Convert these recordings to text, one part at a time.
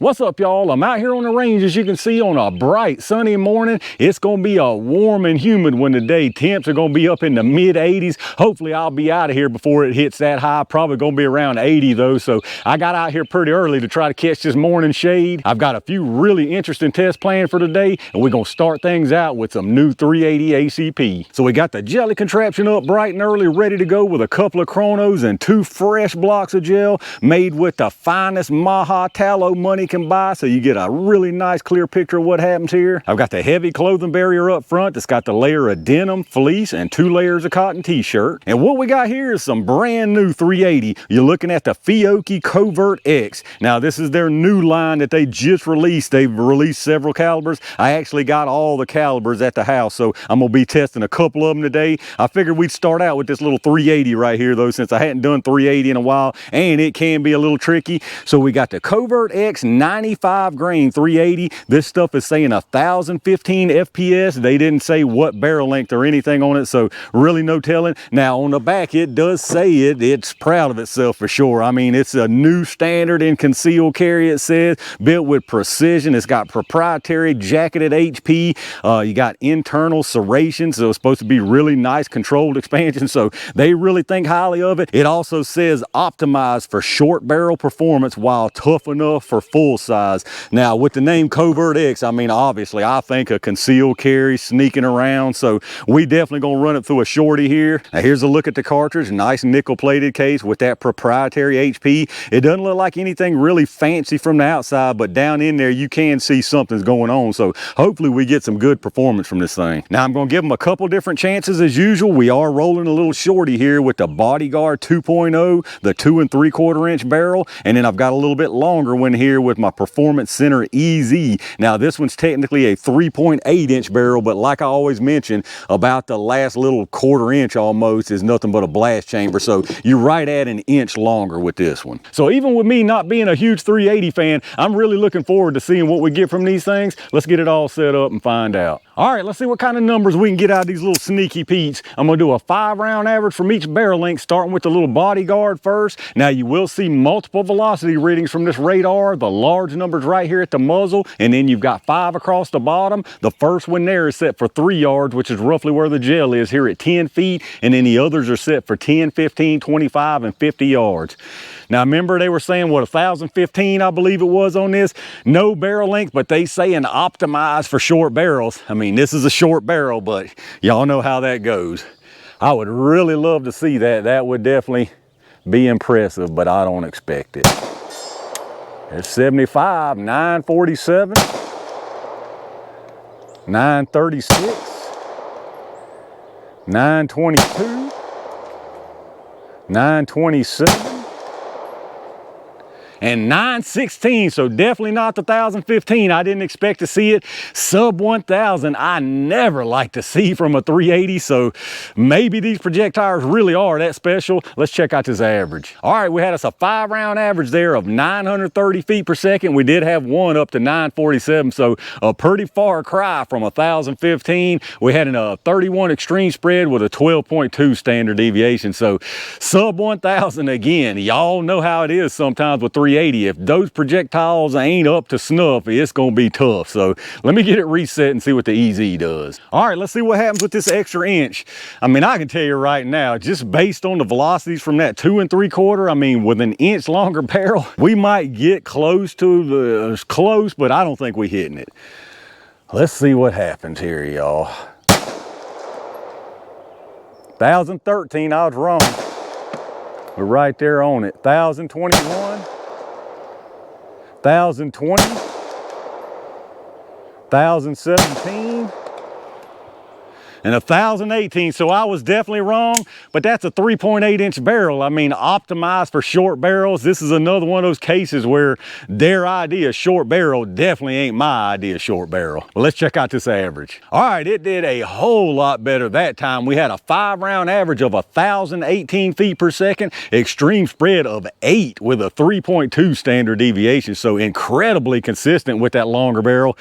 What's up, y'all? I'm out here on the range, as you can see, on a bright sunny morning. It's gonna be a warm and humid one today. Temps are gonna be up in the mid 80s. Hopefully I'll be out of here before it hits that high. Probably gonna be around 80 though, so I got out here pretty early to try to catch this morning shade. I've got a few really interesting tests planned for today, and we're gonna start things out with some new 380 ACP. So we got the jelly contraption up bright and early, ready to go with a couple of chronos and 2 fresh blocks of gel made with the finest Maha tallow money can buy, so you get a really nice clear picture of what happens here. I've got the heavy clothing barrier up front that's got the layer of denim, fleece, and 2 layers of cotton t-shirt. And what we got here is some brand new 380. You're looking at the Fiocchi Covert X. Now this is their new line that they just released. They've released several calibers. I actually got all the calibers at the house, so I'm gonna be testing a couple of them today. I figured we'd start out with this little 380 right here though, since I hadn't done 380 in a while, and it can be a little tricky. So we got the Covert X 95 grain 380. This stuff is saying 1015 FPS. They didn't say what barrel length or anything on it, so really no telling. Now on the back it does say it's proud of itself for sure. I mean, it's a new standard in concealed carry, it says, built with precision. It's got proprietary jacketed HP. You got internal serration, so it's supposed to be really nice controlled expansion, so they really think highly of it. It also says optimized for short barrel performance while tough enough for full size. Now with the name Covert X, I mean, obviously I think a concealed carry, sneaking around, so we definitely gonna run it through a shorty here. Now here's a look at the cartridge. Nice nickel plated case with that proprietary HP. It doesn't look like anything really fancy from the outside, but down in there you can see something's going on, so hopefully we get some good performance from this thing. Now I'm gonna give them a couple different chances as usual. We are rolling a little shorty here with the Bodyguard 2.0, the 2 3/4 inch barrel, and then I've got a little bit longer one here with my Performance Center EZ. Now this one's technically a 3.8 inch barrel, but like I always mention, about the last little 1/4 inch almost is nothing but a blast chamber, so you're right at an inch longer with this one. So even with me not being a huge 380 fan, I'm really looking forward to seeing what we get from these things. Let's get it all set up and find out. All right, let's see what kind of numbers we can get out of these little sneaky Pete's. I'm gonna do a 5-round average from each barrel length, starting with the little Bodyguard first. Now you will see multiple velocity readings from this radar. The large numbers right here at the muzzle, and then you've got 5 across the bottom. The first one there is set for 3 yards, which is roughly where the gel is here at 10 feet, and then the others are set for 10, 15, 25, and 50 yards. Now remember they were saying, what, 1015 I believe it was on this? No barrel length, but they saying optimized for short barrels. I mean, this is a short barrel, but y'all know how that goes. I would really love to see that. That would definitely be impressive, but I don't expect it. There's 75, 947, 936, 922, 927, and 916, so definitely not the 1015. I didn't expect to see it. Sub 1000, I never like to see from a 380, so maybe these projectiles really are that special. Let's check out this average. All right, we had us a 5-round average there of 930 feet per second. We did have one up to 947, so a pretty far cry from 1015. We had a 31 extreme spread with a 12.2 standard deviation, so sub 1000 again. Y'all know how it is sometimes with 380. If those projectiles ain't up to snuff, it's gonna be tough. So let me get it reset and see what the EZ does. All right, let's see what happens with this extra inch. I mean, I can tell you right now, just based on the velocities from that 2 3/4, I mean, with an inch longer barrel, we might get close to the close, but I don't think we're hitting it. Let's see what happens here, y'all. 1013, I was wrong. We're right there on it. 1021. 1020, 1017, and 1018. So I was definitely wrong, but that's a 3.8 inch barrel. I mean, optimized for short barrels. This is another one of those cases where their idea of short barrel definitely ain't my idea of short barrel. Well, let's check out this average. All right, it did a whole lot better that time. We had a 5-round average of 1018 feet per second, extreme spread of 8 with a 3.2 standard deviation. So incredibly consistent with that longer barrel.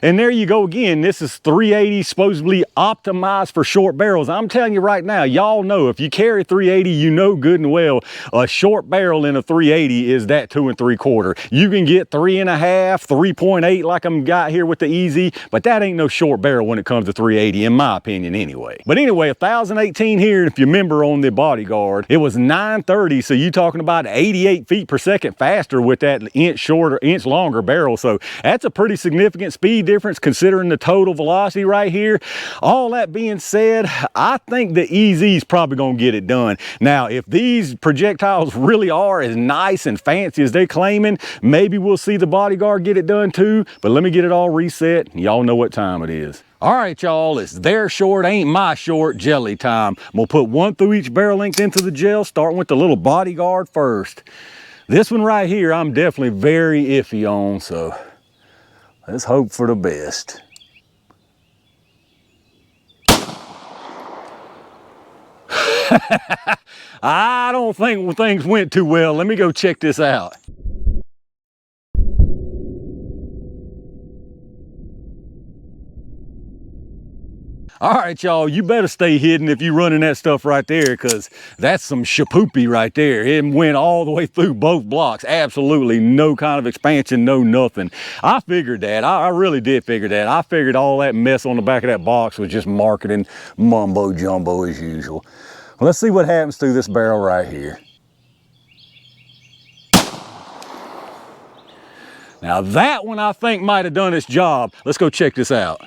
And there you go again. This is 380 supposedly optimized optimized for short barrels. I'm telling you right now, y'all know if you carry 380, you know good and well a short barrel in a 380 is that 2 3/4. You can get 3.5, 3.8 like I'm got here with the EZ, but that ain't no short barrel when it comes to 380, in my opinion anyway. But anyway, 1018 here, if you remember on the Bodyguard, it was 930, so you talking about 88 feet per second faster with that inch longer barrel. So that's a pretty significant speed difference considering the total velocity right here. All that being said, I think the EZ's probably gonna get it done. Now, if these projectiles really are as nice and fancy as they're claiming, maybe we'll see the Bodyguard get it done too, but let me get it all reset. Y'all know what time it is. All right, y'all, it's their short, ain't my short jelly time. I'm gonna put one through each barrel length into the gel, starting with the little Bodyguard first. This one right here, I'm definitely very iffy on, so let's hope for the best. I don't think things went too well. Let me go check this out. All right, y'all, you better stay hidden if you're running that stuff right there, because that's some shapoopy right there. It went all the way through both blocks. Absolutely no kind of expansion, no nothing. I figured that. I really did figure that. I figured all that mess on the back of that box was just marketing mumbo jumbo as usual. Well, let's see what happens through this barrel right here. Now that one I think might have done its job. Let's go check this out.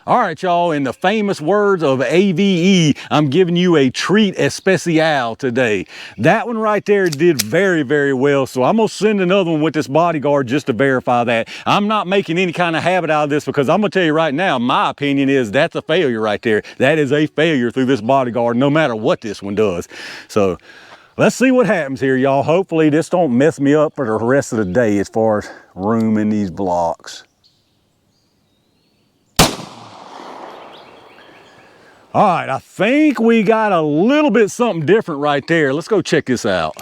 All right, y'all, in the famous words of AVE, I'm giving you a treat especial today. That one right there did very, very well, so I'm gonna send another one with this Bodyguard just to verify that. I'm not making any kind of habit out of this because I'm gonna tell you right now, my opinion is that's a failure right there. That is a failure through this Bodyguard, no matter what this one does. So let's see what happens here, y'all. Hopefully this don't mess me up for the rest of the day as far as room in these blocks. All right, I think we got a little bit something different right there. Let's go check this out.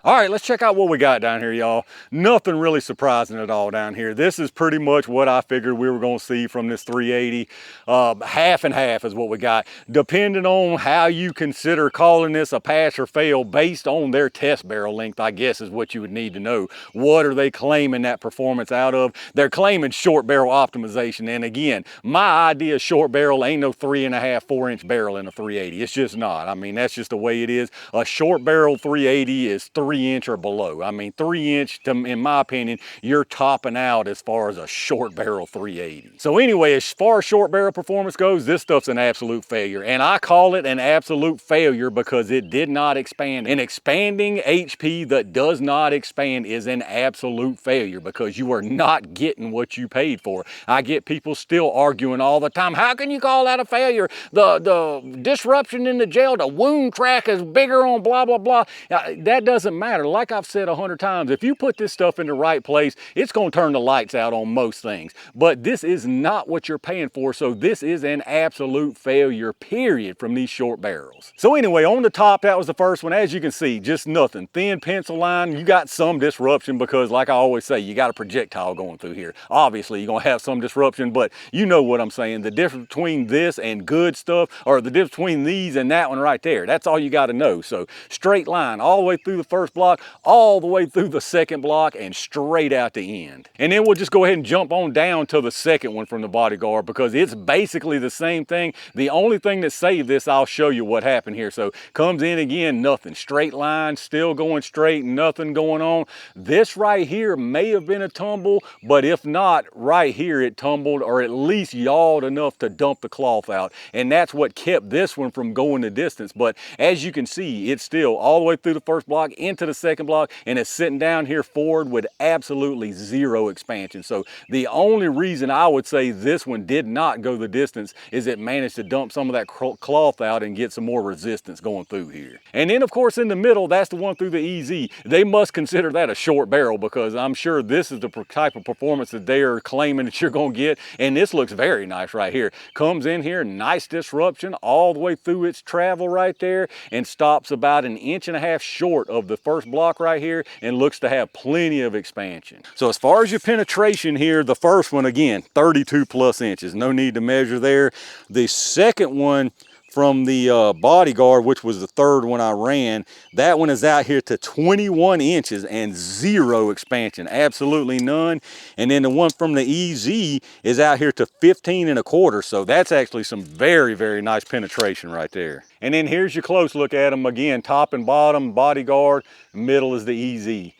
All right, let's check out what we got down here, y'all. Nothing really surprising at all down here. This is pretty much what I figured we were gonna see from this 380. Half and half is what we got. Depending on how you consider calling this a pass or fail based on their test barrel length, I guess is what you would need to know. What are they claiming that performance out of? They're claiming short barrel optimization. And again, my idea of short barrel ain't no 3.5, 4-inch barrel in a 380. It's just not. I mean, that's just the way it is. A short barrel 380 is 3-inch or below. I mean, 3-inch, in my opinion, you're topping out as far as a short barrel 380. So anyway, as far as short barrel performance goes, this stuff's an absolute failure. And I call it an absolute failure because it did not expand. An expanding HP that does not expand is an absolute failure because you are not getting what you paid for. I get people still arguing all the time, how can you call that a failure? The disruption in the gel, the wound track is bigger on blah, blah, blah. That doesn't matter. Like I've said 100 times, if you put this stuff in the right place, it's going to turn the lights out on most things. But this is not what you're paying for, so this is an absolute failure, period, from these short barrels. So anyway, on the top, that was the first one. As you can see, just nothing. Thin pencil line. You got some disruption because, like I always say, you got a projectile going through here. Obviously, you're going to have some disruption, but you know what I'm saying. The difference between this and good stuff, or the difference between these and that one right there, that's all you got to know. So straight line all the way through the first block, all the way through the second block, and straight out the end. And then we'll just go ahead and jump on down to the second one from the Bodyguard because it's basically the same thing. The only thing that saved this, I'll show you what happened here. So comes in again, nothing. Straight line, still going straight, nothing going on. This right here may have been a tumble, but if not, right here it tumbled or at least yawed enough to dump the cloth out. And that's what kept this one from going the distance. But as you can see, it's still all the way through the first block into into the second block, and it's sitting down here forward with absolutely zero expansion. So the only reason I would say this one did not go the distance is it managed to dump some of that cloth out and get some more resistance going through here. And then of course in the middle, that's the one through the EZ. They must consider that a short barrel, because I'm sure this is the type of performance that they are claiming that you're going to get. And this looks very nice right here. Comes in here, nice disruption all the way through its travel right there, and stops about 1.5 inches short of the first block right here, and looks to have plenty of expansion. So as far as your penetration here, the first one, again, 32 plus inches. No need to measure there. The second one from the Bodyguard, which was the third one I ran, that one is out here to 21 inches and zero expansion, absolutely none. And then the one from the EZ is out here to 15 1/4. So that's actually some very, very nice penetration right there. And then here's your close look at them again, top and bottom, Bodyguard, middle is the EZ.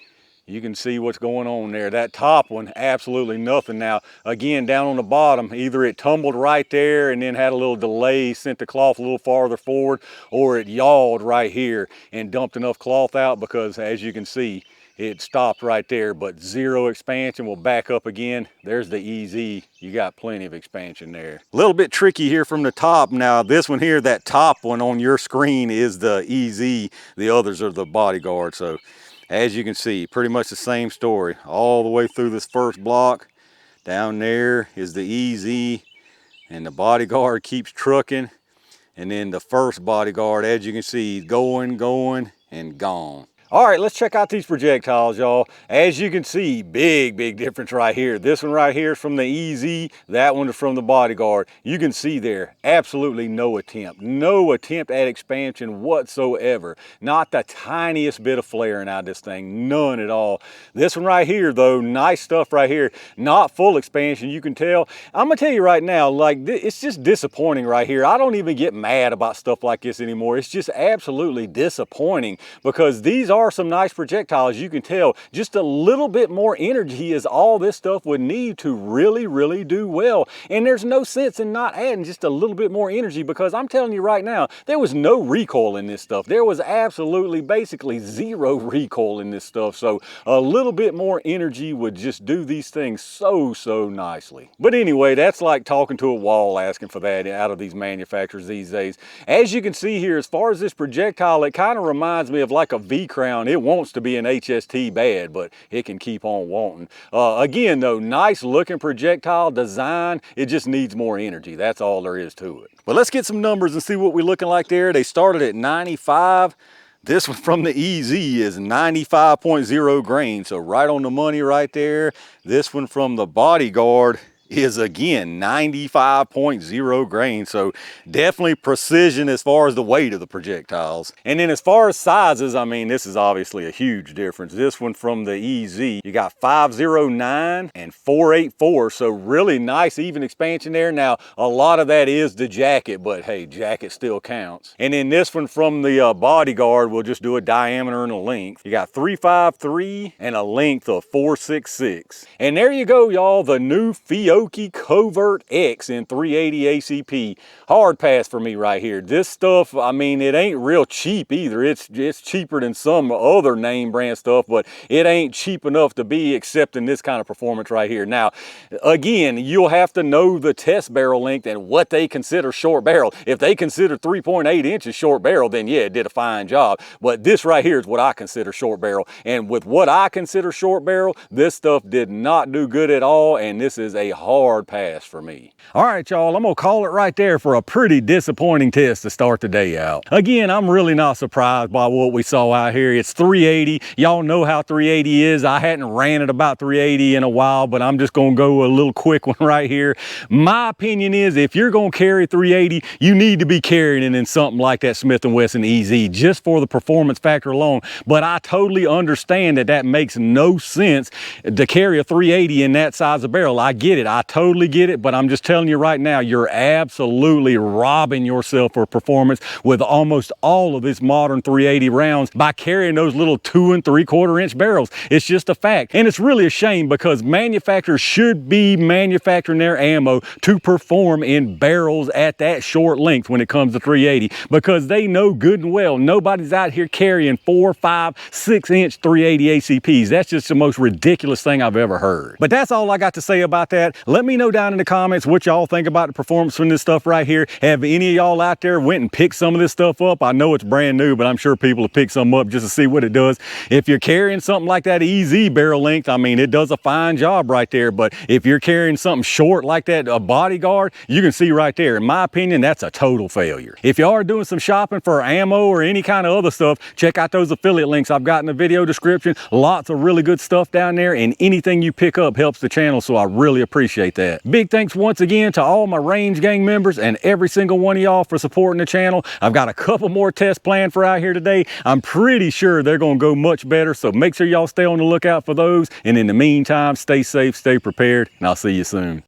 You can see what's going on there. That top one, absolutely nothing. Now, again, down on the bottom, either it tumbled right there and then had a little delay, sent the cloth a little farther forward, or it yawed right here and dumped enough cloth out, because as you can see, it stopped right there, but zero expansion. We'll back up again. There's the EZ. You got plenty of expansion there. A little bit tricky here from the top. Now, this one here, that top one on your screen is the EZ. The others are the Bodyguard. So as you can see, pretty much the same story all the way through this first block. Down there is the EZ, and the Bodyguard keeps trucking. And then the first Bodyguard, as you can see, going, and gone. All right, let's check out these projectiles, y'all. As you can see, big difference right here. This one right here is from the EZ, that one is from the Bodyguard. You can see there, absolutely no attempt at expansion whatsoever. Not the tiniest bit of flaring out of this thing, none at all. This one right here though, nice stuff right here. Not full expansion, you can tell. I'm gonna tell you right now, like, it's just disappointing right here. I don't even get mad about stuff like this anymore. It's just absolutely disappointing, because these are some nice projectiles. You can tell just a little bit more energy is all this stuff would need to really do well. And there's no sense in not adding just a little bit more energy, because I'm telling you right now, there was no recoil in this stuff. There was absolutely basically zero recoil in this stuff. So a little bit more energy would just do these things so nicely. But anyway, that's like talking to a wall asking for that out of these manufacturers these days. As you can see here, as far as this projectile, it kind of reminds me of like a V-crown. It wants to be an HST bad, but it can keep on wanting. Again though, nice looking projectile design. It just needs more energy. That's all there is to it. But let's get some numbers and see what we're looking like there. They started at 95. This one from the EZ is 95.0 grains. So right on the money right there. This one from the Bodyguard is again 95.0 grains. So definitely precision as far as the weight of the projectiles. And then as far as sizes, I mean, this is obviously a huge difference. This one from the EZ, you got 509 and 484. So really nice even expansion there. Now, a lot of that is the jacket, but hey, jacket still counts. And then this one from the Bodyguard, we'll just do a diameter and a length. You got 353 and a length of 466. And there you go, y'all, the new Fiocchi Covert X in 380 ACP. Hard pass for me right here. This stuff, I mean, it ain't real cheap either. It's cheaper than some other name brand stuff, but it ain't cheap enough to be accepting this kind of performance right here. Now, again, you'll have to know the test barrel length and what they consider short barrel. If they consider 3.8 inches short barrel, then yeah, it did a fine job. But this right here is what I consider short barrel. And with what I consider short barrel, this stuff did not do good at all, and this is a hard pass for me. All right, y'all, I'm gonna call it right there for a pretty disappointing test to start the day out. Again, I'm really not surprised by what we saw out here. It's 380. Y'all know how 380 is. I hadn't ran it about 380 in a while, but I'm just gonna go a little quick one right here. My opinion is, if you're gonna carry 380, you need to be carrying it in something like that Smith Wesson EZ, just for the performance factor alone. But I totally understand that that makes no sense to carry a 380 in that size of barrel. I get it. I I totally get it, but I'm just telling you right now, you're absolutely robbing yourself for performance with almost all of this modern 380 rounds by carrying those little 2 3/4 inch barrels. It's just a fact. And it's really a shame because manufacturers should be manufacturing their ammo to perform in barrels at that short length when it comes to 380, because they know good and well nobody's out here carrying 4, 5, 6 inch 380 ACPs. That's just the most ridiculous thing I've ever heard. But that's all I got to say about that. Let me know down in the comments what y'all think about the performance from this stuff right here. Have any of y'all out there went and picked some of this stuff up? I know it's brand new, but I'm sure people have picked some up just to see what it does. If you're carrying something like that EZ barrel length, I mean, it does a fine job right there. But if you're carrying something short like that, a Bodyguard, you can see right there, in my opinion, that's a total failure. If you are doing some shopping for ammo or any kind of other stuff, check out those affiliate links I've got in the video description. Lots of really good stuff down there, and anything you pick up helps the channel, so I really appreciate that. Big thanks once again to all my Range Gang members and every single one of y'all for supporting the channel. I've got a couple more tests planned for out here today. I'm pretty sure they're going to go much better, so make sure y'all stay on the lookout for those. And in the meantime, stay safe, stay prepared, and I'll see you soon.